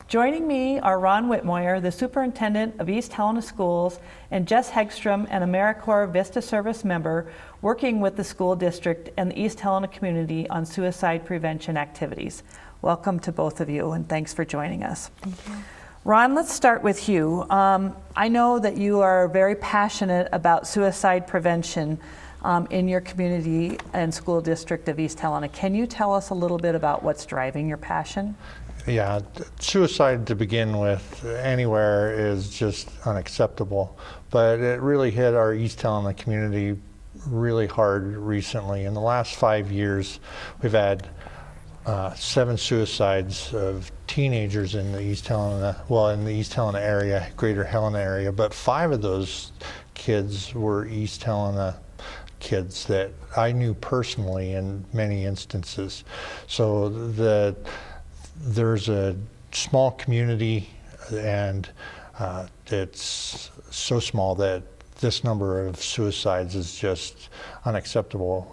Joining me are Ron Whitmoyer, the Superintendent of East Helena Schools, and Jess Hegstrom, an AmeriCorps Vista Service member working with the school district and the East Helena community on suicide prevention activities. Welcome to both of you, and thanks for joining us. Thank you. Ron, let's start with you. I know that you are very passionate about suicide prevention in your community and school district of East Helena. Can you tell us a little bit about what's driving your passion? Yeah, suicide to begin with anywhere is just unacceptable, but it really hit our East Helena community really hard recently. In the last 5 years, we've had 7 suicides of teenagers in the East Helena, in the East Helena area, greater Helena area, but 5 of those kids were East Helena kids that I knew personally in many instances. So there's a small community, and it's so small that this number of suicides is just unacceptable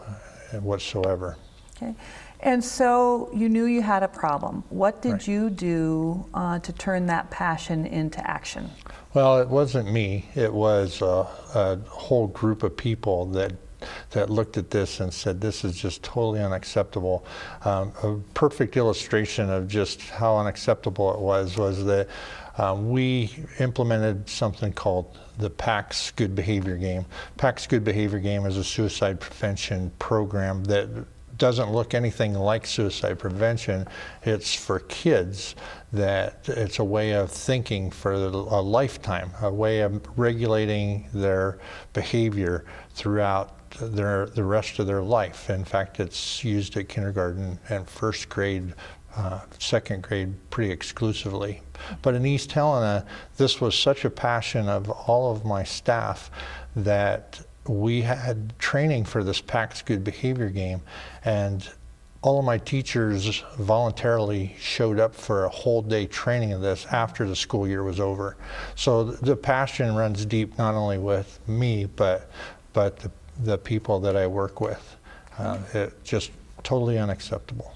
whatsoever. Okay. And so you knew you had a problem. What did Right. you do to turn that passion into action? Well, it wasn't me. It was a whole group of people that looked at this and said, this is just totally unacceptable. A perfect illustration of just how unacceptable it was that we implemented something called the PACS Good Behavior Game. PACS Good Behavior Game is a suicide prevention program that doesn't look anything like suicide prevention. It's for kids, that it's a way of thinking for a lifetime, a way of regulating their behavior throughout the rest of their life. In fact, it's used at kindergarten and first grade, second grade pretty exclusively. But in East Helena, this was such a passion of all of my staff that we had training for this PACS Good Behavior Game, and all of my teachers voluntarily showed up for a whole day training of this after the school year was over. So the passion runs deep, not only with me, but the people that I work with. It just totally unacceptable.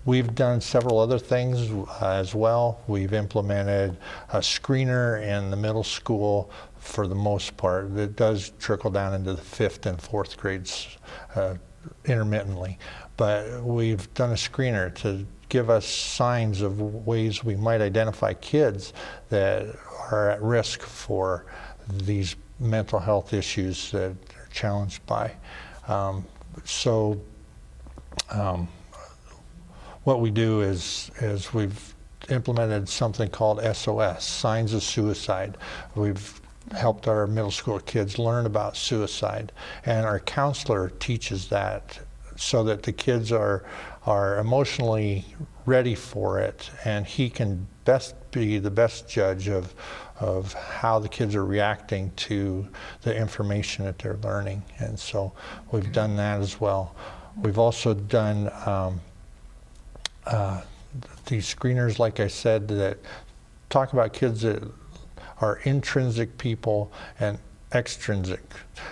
We've done several other things as well. We've implemented a screener in the middle school for the most part. It does trickle down into the 5th and 4th grades intermittently. But we've done a screener to give us signs of ways we might identify kids that are at risk for these mental health issues that they're challenged by. What we do is we've implemented something called SOS, Signs of Suicide. We've helped our middle school kids learn about suicide, and our counselor teaches that so that the kids are emotionally ready for it, and he can be the best judge of how the kids are reacting to the information that they're learning. And so we've done that as well. We've also done these screeners, like I said, that talk about kids that are intrinsic people and extrinsic,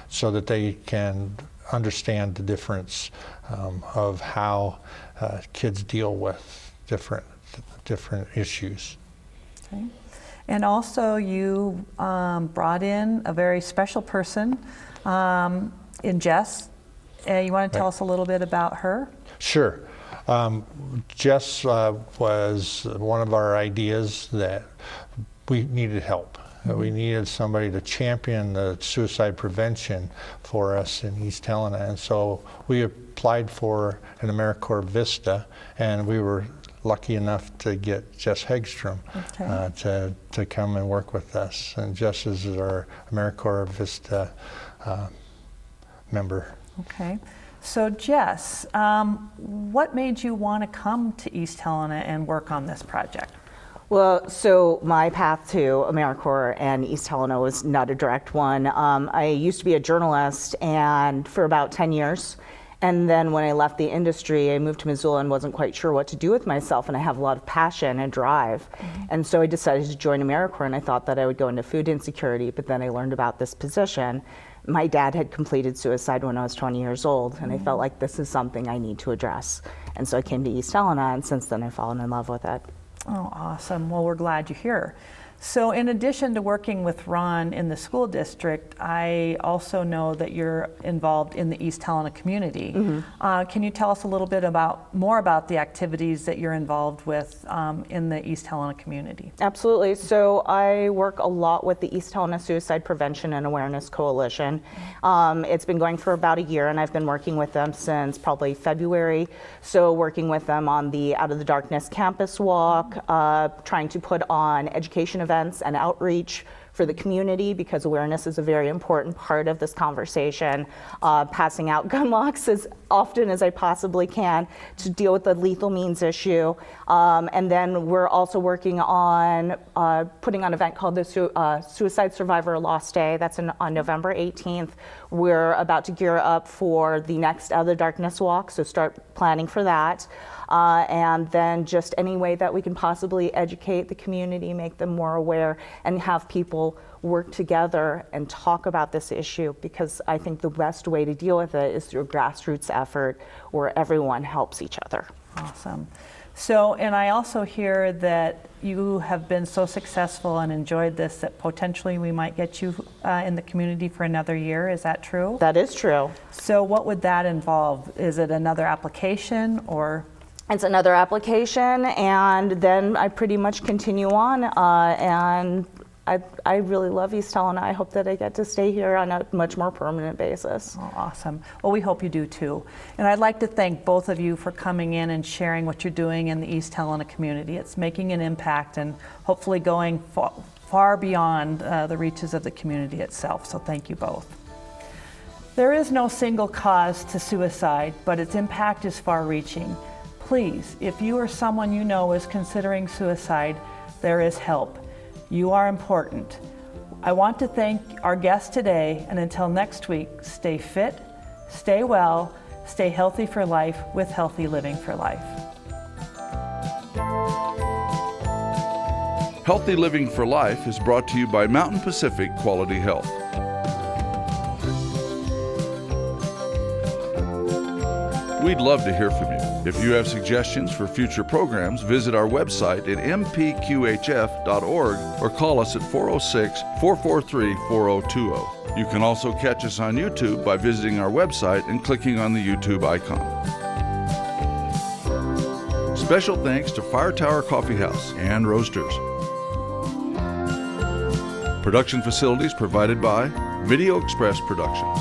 so that they can understand the difference of how kids deal with different issues. Okay. And also you brought in a very special person in Jess. You want to tell us a little bit about her? Sure. Jess was one of our ideas that we needed help. We needed somebody to champion the suicide prevention for us in East Helena. And so we applied for an AmeriCorps Vista, and we were lucky enough to get Jess Hegstrom to come and work with us. And Jess is our AmeriCorps Vista member. Okay. So Jess, what made you want to come to East Helena and work on this project? Well, so my path to AmeriCorps and East Helena was not a direct one. I used to be a journalist and for about 10 years. And then when I left the industry, I moved to Missoula and wasn't quite sure what to do with myself. And I have a lot of passion and drive. And so I decided to join AmeriCorps, and I thought that I would go into food insecurity, but then I learned about this position. My dad had completed suicide when I was 20 years old, and I felt like this is something I need to address. And so I came to East Helena, and since then I've fallen in love with it. Oh, awesome. Well, we're glad you're here. So in addition to working with Ron in the school district, I also know that you're involved in the East Helena community. Can you tell us a little bit more about the activities that you're involved with in the East Helena community? Absolutely. So I work a lot with the East Helena Suicide Prevention and Awareness Coalition. It's been going for about a year, and I've been working with them since probably February. So working with them on the Out of the Darkness campus walk, trying to put on education events and outreach for the community, because awareness is a very important part of this conversation. Passing out gun walks as often as I possibly can to deal with the lethal means issue. And then we're also working on putting on an event called the Suicide Survivor Lost Day. That's on November 18th. We're about to gear up for the next Out of the Darkness walk, so start planning for that. And then just any way that we can possibly educate the community, make them more aware, and have people work together and talk about this issue, because I think the best way to deal with it is through a grassroots effort where everyone helps each other. Awesome. So, and I also hear that you have been so successful and enjoyed this that potentially we might get you in the community for another year. Is that true? That is true. So what would that involve? Is it another application, or? It's another application, and then I pretty much continue on, and I really love East Helena. I hope that I get to stay here on a much more permanent basis. Oh, awesome. Well, we hope you do too. And I'd like to thank both of you for coming in and sharing what you're doing in the East Helena community. It's making an impact and hopefully going far beyond the reaches of the community itself. So thank you both. There is no single cause to suicide, but its impact is far-reaching. Please, if you or someone you know is considering suicide, there is help. You are important. I want to thank our guests today, and until next week, stay fit, stay well, stay healthy for life with Healthy Living for Life. Healthy Living for Life is brought to you by Mountain Pacific Quality Health. We'd love to hear from you. If you have suggestions for future programs, visit our website at mpqhf.org or call us at 406-443-4020. You can also catch us on YouTube by visiting our website and clicking on the YouTube icon. Special thanks to Fire Tower Coffee House and Roasters. Production facilities provided by Video Express Productions.